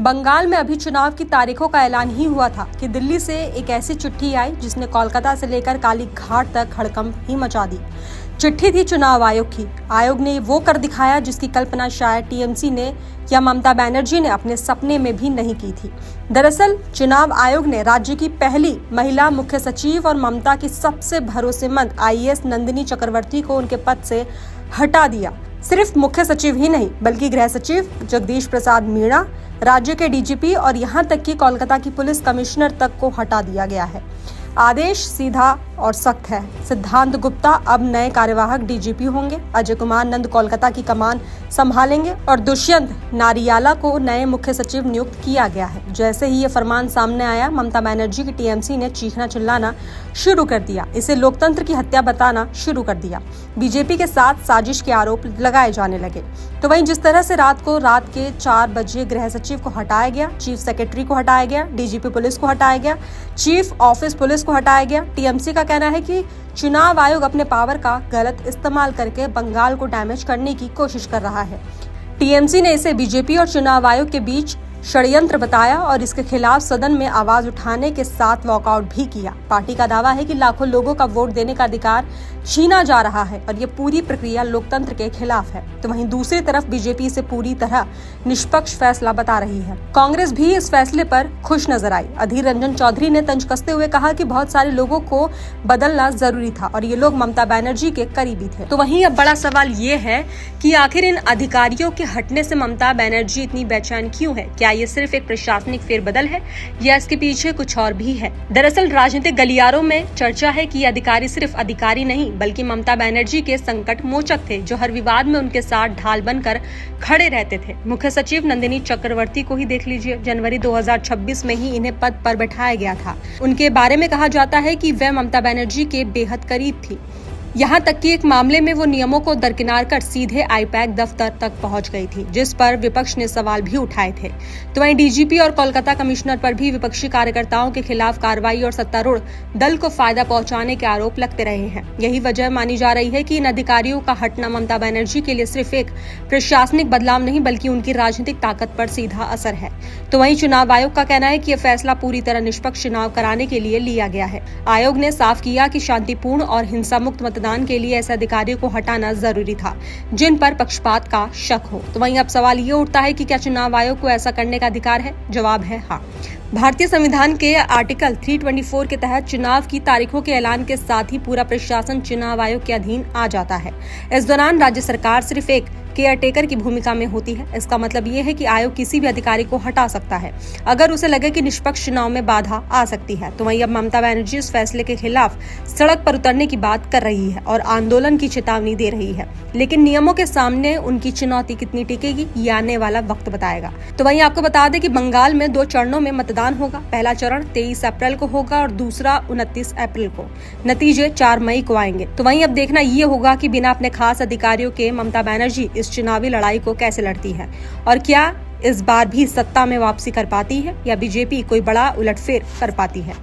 बंगाल में अभी चुनाव की तारीखों का ऐलान ही हुआ था कि दिल्ली से एक ऐसी चिट्ठी आई जिसने कोलकाता से लेकर काली घाट तक हड़कंप ही मचा दी। चिट्ठी थी चुनाव आयोग की। आयोग ने वो कर दिखाया जिसकी कल्पना शायद टीएमसी ने या ममता बनर्जी ने अपने सपने में भी नहीं की थी। दरअसल चुनाव आयोग ने राज्य की पहली महिला मुख्य सचिव और ममता की सबसे भरोसेमंद आईएएस नंदिनी चक्रवर्ती को उनके पद से हटा दिया। सिर्फ मुख्य सचिव ही नहीं बल्कि गृह सचिव जगदीश प्रसाद मीणा, राज्य के डीजीपी और यहां तक कि कोलकाता की पुलिस कमिश्नर तक को हटा दिया गया है। आदेश सीधा और सख्त है। सिद्धांत गुप्ता अब नए कार्यवाहक डीजीपी होंगे। अजय कुमार नंद कोलकाता की कमान संभालेंगे और दुष्यंत नारियाला को नए मुख्य सचिव नियुक्त किया गया है। जैसे ही ये फरमान सामने आया, ममता बनर्जी की टीएमसी ने चीखना चिल्लाना शुरू कर दिया। इसे लोकतंत्र की हत्या बताना शुरू कर दिया। बीजेपी के साथ साजिश के आरोप लगाए जाने लगे। तो वहीं जिस तरह से रात के 4 बजे गृह सचिव को हटाया गया, चीफ सेक्रेटरी को हटाया गया, डीजीपी पुलिस को हटाया गया, चीफ ऑफिस पुलिस को हटाया गया। टीएमसी का कहना है कि चुनाव आयोग अपने पावर का गलत इस्तेमाल करके बंगाल को डैमेज करने की कोशिश कर रहा है। टीएमसी ने इसे बीजेपी और चुनाव आयोग के बीच षड्यंत्र बताया और इसके खिलाफ सदन में आवाज उठाने के साथ वॉकआउट भी किया। पार्टी का दावा है कि लाखों लोगों का वोट देने का अधिकार छीना जा रहा है और ये पूरी प्रक्रिया लोकतंत्र के खिलाफ है। तो वहीं दूसरी तरफ बीजेपी इसे पूरी तरह निष्पक्ष फैसला बता रही है। कांग्रेस भी इस फैसले पर खुश नजर आई। अधीर रंजन चौधरी ने तंज कसते हुए कहा कि बहुत सारे लोगों को बदलना जरूरी था और ये लोग ममता बनर्जी के करीबी थे। तो वहीं अब बड़ा सवाल ये है कि आखिर इन अधिकारियों के हटने से ममता बनर्जी इतनी बेचैन क्यों है? क्या ये सिर्फ एक प्रशासनिक फेरबदल है या इसके पीछे कुछ और भी है? दरअसल राजनीतिक गलियारों में चर्चा है कि ये अधिकारी सिर्फ अधिकारी नहीं बल्कि ममता बनर्जी के संकट मोचक थे, जो हर विवाद में उनके साथ ढाल बनकर खड़े रहते थे। मुख्य सचिव नंदिनी चक्रवर्ती को ही देख लीजिए। जनवरी 2026 में ही इन्हें पद पर बैठाया गया था। उनके बारे में कहा जाता है कि वह ममता बनर्जी के बेहद करीब थी। यहाँ तक कि एक मामले में वो नियमों को दरकिनार कर सीधे आईपैक दफ्तर तक पहुंच गई थी, जिस पर विपक्ष ने सवाल भी उठाए थे। तो वहीं डीजीपी और कोलकाता कमिश्नर पर भी विपक्षी कार्यकर्ताओं के खिलाफ कार्रवाई और सत्तारूढ़ दल को फायदा पहुंचाने के आरोप लगते रहे हैं। यही वजह मानी जा रही है कि इन अधिकारियों का हटना ममता बनर्जी के लिए सिर्फ एक प्रशासनिक बदलाव नहीं बल्कि उनकी राजनीतिक ताकत पर सीधा असर है। तो वहीं चुनाव आयोग का कहना है कि यह फैसला पूरी तरह निष्पक्ष चुनाव कराने के लिए लिया गया है। आयोग ने साफ किया कि शांतिपूर्ण और हिंसा मुक्त मतदान के लिए ऐसे अधिकारियों को हटाना जरूरी था जिन पर पक्षपात का शक हो। तो वहीं अब सवाल ये उठता है कि क्या चुनाव आयोग को ऐसा करने का अधिकार है? जवाब है हाँ। भारतीय संविधान के आर्टिकल 324 के तहत चुनाव की तारीखों के ऐलान के साथ ही पूरा प्रशासन चुनाव आयोग के अधीन आ जाता है। इस दौरान राज्य सरकार सिर्फ एक केयरटेकर की भूमिका में होती है। इसका मतलब ये है कि आयोग किसी भी अधिकारी को हटा सकता है अगर उसे लगे कि निष्पक्ष चुनाव में बाधा आ सकती है। तो वहीं अब ममता बनर्जी इस फैसले के खिलाफ सड़क पर उतरने की बात कर रही है और आंदोलन की चेतावनी दे रही है, लेकिन नियमों के सामने उनकी चुनौती कितनी टिकेगी ये आने वाला वक्त बताएगा। तो वहीं आपको बता दें कि बंगाल में 2 चरणों में मतदान होगा। पहला चरण 23 अप्रैल को होगा और दूसरा 29 अप्रैल को। नतीजे 4 मई को आएंगे। तो वहीं अब देखना ये होगा कि बिना अपने खास अधिकारियों के ममता बनर्जी इस चुनावी लड़ाई को कैसे लड़ती है और क्या इस बार भी सत्ता में वापसी कर पाती है या बीजेपी कोई बड़ा उलटफेर कर पाती है।